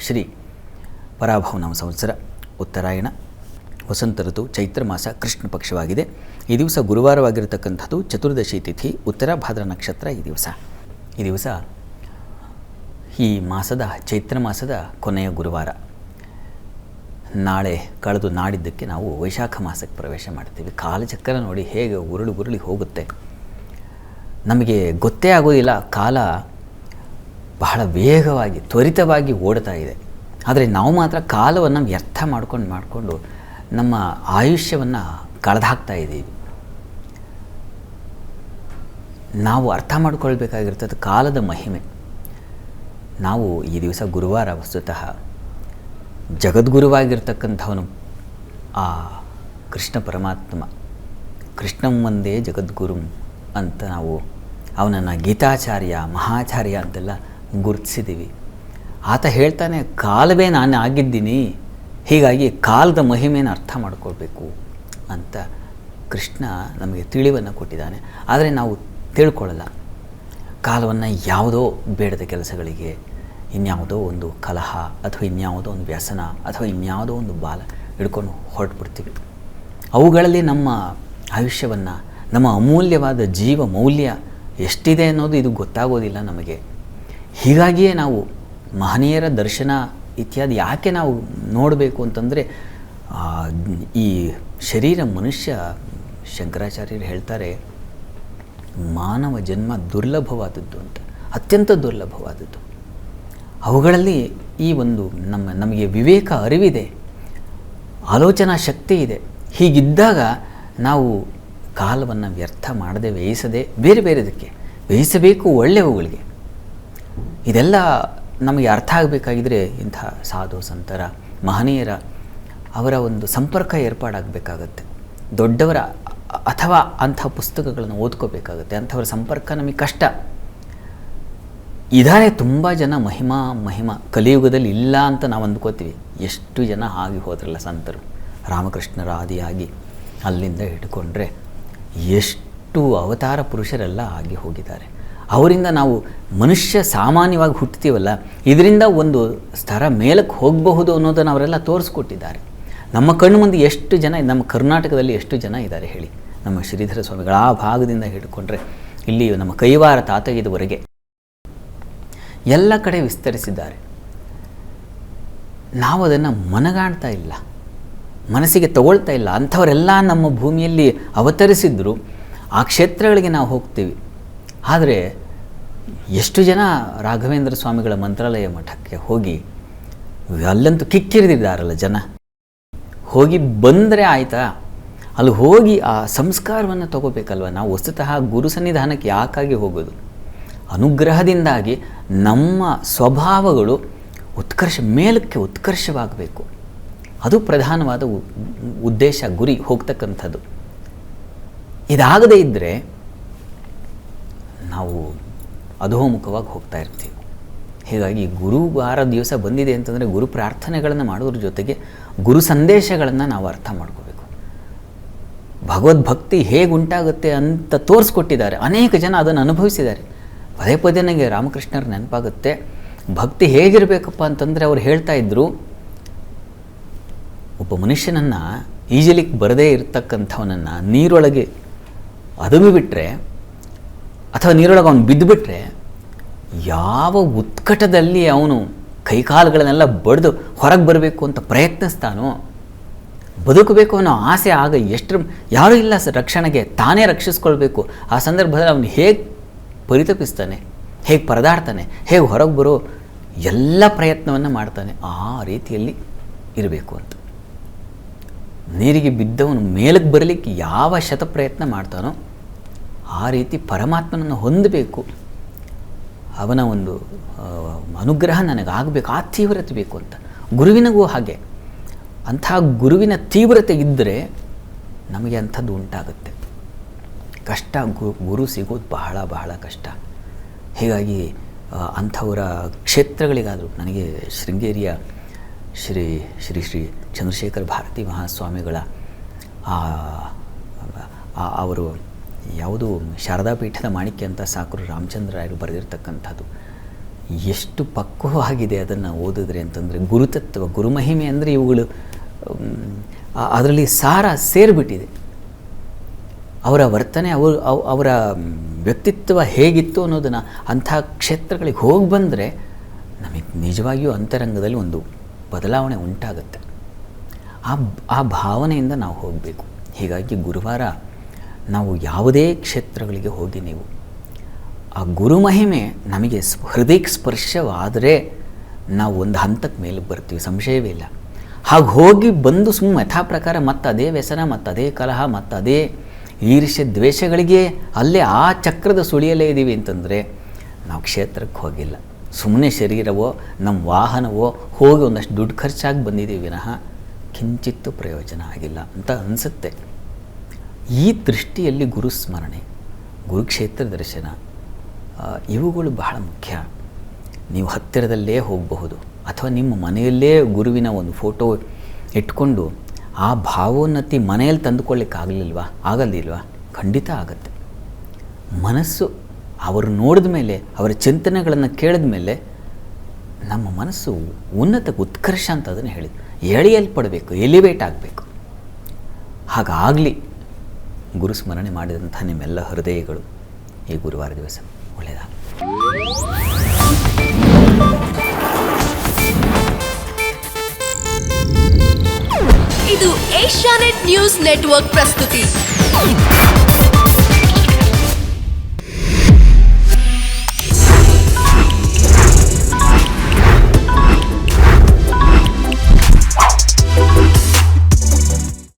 ಶ್ರೀ ಪರಾಭವನಾಮ ಸಂವತ್ಸರ ಉತ್ತರಾಯಣ ವಸಂತ ಋತು ಚೈತ್ರ ಮಾಸ ಕೃಷ್ಣ ಪಕ್ಷವಾಗಿದೆ. ಈ ದಿವಸ ಗುರುವಾರವಾಗಿರತಕ್ಕಂಥದ್ದು, ಚತುರ್ದಶಿ ತಿಥಿ, ಉತ್ತರ ಭಾದ್ರ ನಕ್ಷತ್ರ. ಈ ದಿವಸ ಈ ಮಾಸದ ಚೈತ್ರ ಮಾಸದ ಕೊನೆಯ ಗುರುವಾರ. ನಾಳೆ ಕಳೆದು ನಾಡಿದ್ದಕ್ಕೆ ನಾವು ವೈಶಾಖ ಮಾಸಕ್ಕೆ ಪ್ರವೇಶ ಮಾಡ್ತೀವಿ. ಕಾಲಚಕ್ರ ನೋಡಿ ಹೇಗೆ ಉರುಳಿ ಹೋಗುತ್ತೆ, ನಮಗೆ ಗೊತ್ತೇ ಆಗೋದಿಲ್ಲ. ಕಾಲ ಬಹಳ ವೇಗವಾಗಿ ತ್ವರಿತವಾಗಿ ಓಡ್ತಾ ಇದೆ. ಆದರೆ ನಾವು ಮಾತ್ರ ಕಾಲವನ್ನು ವ್ಯರ್ಥ ಮಾಡಿಕೊಂಡು ನಮ್ಮ ಆಯುಷ್ಯವನ್ನು ಕಳೆದಾಕ್ತಾ ಇದ್ದೀವಿ. ನಾವು ಅರ್ಥ ಮಾಡಿಕೊಳ್ಬೇಕಾಗಿರ್ತದೆ ಕಾಲದ ಮಹಿಮೆ. ನಾವು ಈ ದಿವಸ ಗುರುವಾರ ವಸ್ತುತಃ ಜಗದ್ಗುರುವಾಗಿರ್ತಕ್ಕಂಥವನು ಆ ಕೃಷ್ಣ ಪರಮಾತ್ಮ, ಕೃಷ್ಣಂ ವಂದೇ ಜಗದ್ಗುರುಂ ಅಂತ ನಾವು ಅವನನ್ನು ಗೀತಾಚಾರ್ಯ, ಮಹಾಚಾರ್ಯ ಅಂತೆಲ್ಲ ಗುರುತಿಸಿದ್ದೀವಿ. ಆತ ಹೇಳ್ತಾನೆ, ಕಾಲವೇ ನಾನು ಆಗಿದ್ದೀನಿ, ಹೀಗಾಗಿ ಕಾಲದ ಮಹಿಮೆಯನ್ನು ಅರ್ಥ ಮಾಡ್ಕೊಳ್ಬೇಕು ಅಂತ ಕೃಷ್ಣ ನಮಗೆ ತಿಳಿವನ್ನು ಕೊಟ್ಟಿದ್ದಾನೆ. ಆದರೆ ನಾವು ತಿಳ್ಕೊಳ್ಳಲ್ಲ. ಕಾಲವನ್ನು ಯಾವುದೋ ಬೇಡದ ಕೆಲಸಗಳಿಗೆ, ಇನ್ಯಾವುದೋ ಒಂದು ಕಲಹ ಅಥವಾ ಇನ್ಯಾವುದೋ ಒಂದು ವ್ಯಸನ ಅಥವಾ ಇನ್ಯಾವುದೋ ಒಂದು ಬಾಲ ಹಿಡ್ಕೊಂಡು ಹೊರಟ್ಬಿಡ್ತೀವಿ. ಅವುಗಳಲ್ಲಿ ನಮ್ಮ ಆಯುಷ್ಯವನ್ನು, ನಮ್ಮ ಅಮೂಲ್ಯವಾದ ಜೀವ ಮೌಲ್ಯ ಎಷ್ಟಿದೆ ಅನ್ನೋದು ಇದು ಗೊತ್ತಾಗೋದಿಲ್ಲ ನಮಗೆ. ಹೀಗಾಗಿಯೇ ನಾವು ಮಹನೀಯರ ದರ್ಶನ ಇತ್ಯಾದಿ ಯಾಕೆ ನಾವು ನೋಡಬೇಕು ಅಂತಂದರೆ, ಈ ಶರೀರ ಮನುಷ್ಯ, ಶಂಕರಾಚಾರ್ಯರು ಹೇಳ್ತಾರೆ, ಮಾನವ ಜನ್ಮ ದುರ್ಲಭವಾದದ್ದು ಅಂತ, ಅತ್ಯಂತ ದುರ್ಲಭವಾದದ್ದು. ಅವುಗಳಲ್ಲಿ ಈ ಒಂದು ನಮಗೆ ವಿವೇಕ, ಅರಿವಿದೆ, ಆಲೋಚನಾ ಶಕ್ತಿ ಇದೆ. ಹೀಗಿದ್ದಾಗ ನಾವು ಕಾಲವನ್ನು ವ್ಯರ್ಥ ಮಾಡದೆ, ವ್ಯಯಿಸದೆ ಬೇರೆದಕ್ಕೆ ವ್ಯಯಿಸಬೇಕು, ಒಳ್ಳೆಯವುಗಳಿಗೆ. ಇದೆಲ್ಲ ನಮಗೆ ಅರ್ಥ ಆಗಬೇಕಾಗಿದ್ದರೆ ಇಂಥ ಸಾಧು ಸಂತರ, ಮಹನೀಯರ ಅವರ ಒಂದು ಸಂಪರ್ಕ ಏರ್ಪಾಡಾಗಬೇಕಾಗತ್ತೆ. ದೊಡ್ಡವರ ಅಥವಾ ಅಂಥ ಪುಸ್ತಕಗಳನ್ನು ಓದ್ಕೋಬೇಕಾಗತ್ತೆ. ಅಂಥವರ ಸಂಪರ್ಕ ನಮಗೆ ಕಷ್ಟ. ಇದಾರೆ ತುಂಬ ಜನ ಮಹಿಮಾ ಕಲಿಯುಗದಲ್ಲಿ ಇಲ್ಲ ಅಂತ ನಾವು ಅಂದ್ಕೋತೀವಿ. ಎಷ್ಟು ಜನ ಆಗಿ ಹೋದ್ರಲ್ಲ ಸಂತರು, ರಾಮಕೃಷ್ಣರ ಆದಿಯಾಗಿ ಅಲ್ಲಿಂದ ಹಿಡ್ಕೊಂಡ್ರೆ ಎಷ್ಟು ಅವತಾರ ಪುರುಷರೆಲ್ಲ ಆಗಿ ಹೋಗಿದ್ದಾರೆ. ಅವರಿಂದ ನಾವು ಮನುಷ್ಯ ಸಾಮಾನ್ಯವಾಗಿ ಹುಟ್ಟುತ್ತೀವಲ್ಲ, ಇದರಿಂದ ಒಂದು ಸ್ತರ ಮೇಲಕ್ಕೆ ಹೋಗಬಹುದು ಅನ್ನೋದನ್ನು ಅವರೆಲ್ಲ ತೋರಿಸ್ಕೊಟ್ಟಿದ್ದಾರೆ. ನಮ್ಮ ಕಣ್ಣು ಮುಂದೆ ಎಷ್ಟು ಜನ, ನಮ್ಮ ಕರ್ನಾಟಕದಲ್ಲಿ ಎಷ್ಟು ಜನ ಇದ್ದಾರೆ ಹೇಳಿ. ನಮ್ಮ ಶ್ರೀಧರ ಸ್ವಾಮಿಗಳ ಆ ಭಾಗದಿಂದ ಹಿಡ್ಕೊಂಡ್ರೆ ಇಲ್ಲಿ ನಮ್ಮ ಕೈವಾರ ತಾತಯ್ಯದವರೆಗೆ ಎಲ್ಲ ಕಡೆ ವಿಸ್ತರಿಸಿದ್ದಾರೆ. ನಾವು ಅದನ್ನು ಮನಗಾಣ್ತಾ ಇಲ್ಲ, ಮನಸ್ಸಿಗೆ ತಗೊಳ್ತಾ ಇಲ್ಲ. ಅಂಥವರೆಲ್ಲ ನಮ್ಮ ಭೂಮಿಯಲ್ಲಿ ಅವತರಿಸಿದ್ರು, ಆ ಕ್ಷೇತ್ರಗಳಿಗೆ ನಾವು ಹೋಗ್ತೀವಿ. ಆದರೆ ಎಷ್ಟು ಜನ ರಾಘವೇಂದ್ರ ಸ್ವಾಮಿಗಳ ಮಂತ್ರಾಲಯ ಮಠಕ್ಕೆ ಹೋಗಿ ಅಲ್ಲಂತೂ ಕಿಕ್ಕಿರಿದಿದ್ದಾರಲ್ಲ ಜನ. ಹೋಗಿ ಬಂದರೆ ಆಯಿತಾ, ಅಲ್ಲಿ ಹೋಗಿ ಆ ಸಂಸ್ಕಾರವನ್ನು ತಗೋಬೇಕಲ್ವ. ನಾವು ವಸ್ತುತಃ ಗುರು ಸನ್ನಿಧಾನಕ್ಕೆ ಯಾಕಾಗಿ ಹೋಗೋದು? ಅನುಗ್ರಹದಿಂದಾಗಿ ನಮ್ಮ ಸ್ವಭಾವಗಳು ಮೇಲಕ್ಕೆ ಉತ್ಕರ್ಷವಾಗಬೇಕು. ಅದು ಪ್ರಧಾನವಾದ ಉದ್ದೇಶ, ಗುರಿ ಹೋಗ್ತಕ್ಕಂಥದ್ದು. ಇದಾಗದೇ ಇದ್ದರೆ ನಾವು ಅಧೋಮುಖವಾಗಿ ಹೋಗ್ತಾ ಇರ್ತೀವಿ. ಹೀಗಾಗಿ ಗುರುವಾರ ದಿವಸ ಬಂದಿದೆ ಅಂತಂದರೆ ಗುರು ಪ್ರಾರ್ಥನೆಗಳನ್ನು ಮಾಡೋದ್ರ ಜೊತೆಗೆ ಗುರು ಸಂದೇಶಗಳನ್ನು ನಾವು ಅರ್ಥ ಮಾಡ್ಕೋಬೇಕು. ಭಗವದ್ಭಕ್ತಿ ಹೇಗುಂಟಾಗುತ್ತೆ ಅಂತ ತೋರಿಸ್ಕೊಟ್ಟಿದ್ದಾರೆ. ಅನೇಕ ಜನ ಅದನ್ನು ಅನುಭವಿಸಿದ್ದಾರೆ. ಪದೇ ನನಗೆ ರಾಮಕೃಷ್ಣರ ನೆನಪಾಗುತ್ತೆ. ಭಕ್ತಿ ಹೇಗಿರಬೇಕಪ್ಪ ಅಂತಂದರೆ ಅವ್ರು ಹೇಳ್ತಾ ಇದ್ದರು, ಒಬ್ಬ ಮನುಷ್ಯನನ್ನು ಈಜಲಿಕ್ಕೆ ಬರದೇ ಇರತಕ್ಕಂಥವನನ್ನು ನೀರೊಳಗೆ ಅದುಮಿಬಿಟ್ರೆ ಅಥವಾ ನೀರೊಳಗೆ ಅವನು ಬಿದ್ದುಬಿಟ್ರೆ, ಯಾವ ಉತ್ಕಟದಲ್ಲಿ ಅವನು ಕೈಕಾಲುಗಳನ್ನೆಲ್ಲ ಬಡಿದು ಹೊರಗೆ ಬರಬೇಕು ಅಂತ ಪ್ರಯತ್ನಿಸ್ತಾನೋ, ಬದುಕಬೇಕು ಅನ್ನೋ ಆಸೆ ಆಗ ಯಾರೂ ಇಲ್ಲ ರಕ್ಷಣೆಗೆ, ತಾನೇ ರಕ್ಷಿಸ್ಕೊಳ್ಬೇಕು. ಆ ಸಂದರ್ಭದಲ್ಲಿ ಅವನು ಹೇಗೆ ಪರಿತಪಿಸ್ತಾನೆ, ಹೇಗೆ ಪರದಾಡ್ತಾನೆ, ಹೇಗೆ ಹೊರಗೆ ಬರೋ ಎಲ್ಲ ಪ್ರಯತ್ನವನ್ನು ಮಾಡ್ತಾನೆ. ಆ ರೀತಿಯಲ್ಲಿ ಇರಬೇಕು ಅಂತ. ನೀರಿಗೆ ಬಿದ್ದವನು ಮೇಲಕ್ಕೆ ಬರಲಿಕ್ಕೆ ಯಾವ ಶತಪ್ರಯತ್ನ ಮಾಡ್ತಾನೋ ಆ ರೀತಿ ಪರಮಾತ್ಮನನ್ನು ಹೊಂದಬೇಕು. ಅವನ ಒಂದು ಅನುಗ್ರಹ ನನಗಾಗಬೇಕು, ಆ ತೀವ್ರತೆ ಬೇಕು ಅಂತ. ಗುರುವಿನಗೂ ಹಾಗೆ. ಅಂಥ ಗುರುವಿನ ತೀವ್ರತೆ ಇದ್ದರೆ ನಮಗೆ ಅಂಥದ್ದು ಉಂಟಾಗುತ್ತೆ. ಕಷ್ಟ, ಗುರು ಸಿಗೋದು ಬಹಳ ಕಷ್ಟ. ಹೀಗಾಗಿ ಅಂಥವರ ಕ್ಷೇತ್ರಗಳಿಗಾದರೂ, ನನಗೆ ಶೃಂಗೇರಿಯ ಶ್ರೀ ಚಂದ್ರಶೇಖರ ಭಾರತಿ ಮಹಾಸ್ವಾಮಿಗಳ ಅವರು ಯಾವುದು ಶಾರದಾ ಪೀಠದ ಮಾಣಿಕ್ಯ ಅಂತ ಸಾಕರು ರಾಮಚಂದ್ರರಾಯರು ಬರೆದಿರ್ತಕ್ಕಂಥದ್ದು, ಎಷ್ಟು ಪಕ್ವವಾಗಿದೆ ಅದನ್ನು ಓದಿದ್ರೆ ಅಂತಂದರೆ. ಗುರುತತ್ವ, ಗುರುಮಹಿಮೆ ಅಂದರೆ ಇವುಗಳು ಅದರಲ್ಲಿ ಸಾರ ಸೇರಿಬಿಟ್ಟಿದೆ. ಅವರ ವರ್ತನೆ, ಅವರ ವ್ಯಕ್ತಿತ್ವ ಹೇಗಿತ್ತು ಅನ್ನೋದನ್ನು ಅಂಥ ಕ್ಷೇತ್ರಗಳಿಗೆ ಹೋಗಿ ಬಂದರೆ ನಮಗೆ ನಿಜವಾಗಿಯೂ ಅಂತರಂಗದಲ್ಲಿ ಒಂದು ಬದಲಾವಣೆ ಉಂಟಾಗುತ್ತೆ. ಆ ಭಾವನೆಯಿಂದ ನಾವು ಹೋಗಬೇಕು. ಹೀಗಾಗಿ ಗುರುವಾರ ನಾವು ಯಾವುದೇ ಕ್ಷೇತ್ರಗಳಿಗೆ ಹೋಗಿ ನೀವು ಆ ಗುರುಮಹಿಮೆ ನಮಗೆ ಹೃದಯಕ್ಕೆ ಸ್ಪರ್ಶವಾದರೆ ನಾವು ಒಂದು ಹಂತಕ್ಕೆ ಮೇಲೆ ಬರ್ತೀವಿ, ಸಂಶಯವೇ ಇಲ್ಲ. ಹಾಗೆ ಹೋಗಿ ಬಂದು ಸುಮ್ಮನೆ ಯಥಾ ಪ್ರಕಾರ ಮತ್ತು ಅದೇ ವ್ಯಸನ, ಮತ್ತು ಅದೇ ಕಲಹ, ಮತ್ತು ಅದೇ ಈರ್ಷ್ಯ ದ್ವೇಷಗಳಿಗೆ ಅಲ್ಲೇ ಆ ಚಕ್ರದ ಸುಳಿಯಲ್ಲೇ ಇದ್ದೀವಿ ಅಂತಂದರೆ ನಾವು ಕ್ಷೇತ್ರಕ್ಕೆ ಹೋಗಿಲ್ಲ. ಸುಮ್ಮನೆ ಶರೀರವೋ ನಮ್ಮ ವಾಹನವೋ ಹೋಗಿ ಒಂದಷ್ಟು ದುಡ್ಡು ಖರ್ಚಾಗಿ ಬಂದಿದ್ದೀವಿ ವಿನಃ ಕಿಂಚಿತ್ತೂ ಪ್ರಯೋಜನ ಆಗಿಲ್ಲ ಅಂತ ಅನಿಸುತ್ತೆ. ಈ ದೃಷ್ಟಿಯಲ್ಲಿ ಗುರುಸ್ಮರಣೆ, ಗುರುಕ್ಷೇತ್ರ ದರ್ಶನ ಇವುಗಳು ಬಹಳ ಮುಖ್ಯ. ನೀವು ಹತ್ತಿರದಲ್ಲೇ ಹೋಗಬಹುದು, ಅಥವಾ ನಿಮ್ಮ ಮನೆಯಲ್ಲೇ ಗುರುವಿನ ಒಂದು ಫೋಟೋ ಇಟ್ಕೊಂಡು ಆ ಭಾವೋನ್ನತಿ ಮನೆಯಲ್ಲಿ ತಂದುಕೊಳ್ಳಿಕ್ಕಾಗಲಿಲ್ವಾ? ಆಗಲ್ದಿಲ್ವಾ? ಖಂಡಿತ ಆಗತ್ತೆ. ಮನಸ್ಸು ಅವರು ನೋಡಿದ ಮೇಲೆ, ಅವರ ಚಿಂತನೆಗಳನ್ನು ಕೇಳಿದ ಮೇಲೆ ನಮ್ಮ ಮನಸ್ಸು ಉನ್ನತ ಉತ್ಕರ್ಷ ಅಂತ ಅದನ್ನು ಹೇಳಿದ್ರು, ಎಳೆಯಲ್ಪಡಬೇಕು, ಎಲಿವೇಟ್ ಆಗಬೇಕು. ಹಾಗಾಗಲಿ ಗುರುಸ್ಮರಣೆ ಮಾಡಿದಂಥ ನಿಮ್ಮೆಲ್ಲ ಹೃದಯಗಳು ಈ ಗುರುವಾರ ದಿವಸ ಒಳ್ಳೆಯದಾಗಲಿ. ಇದು ಏಷ್ಯಾನೆಟ್ ನ್ಯೂಸ್ ನೆಟ್ವರ್ಕ್ ಪ್ರಸ್ತುತಿ.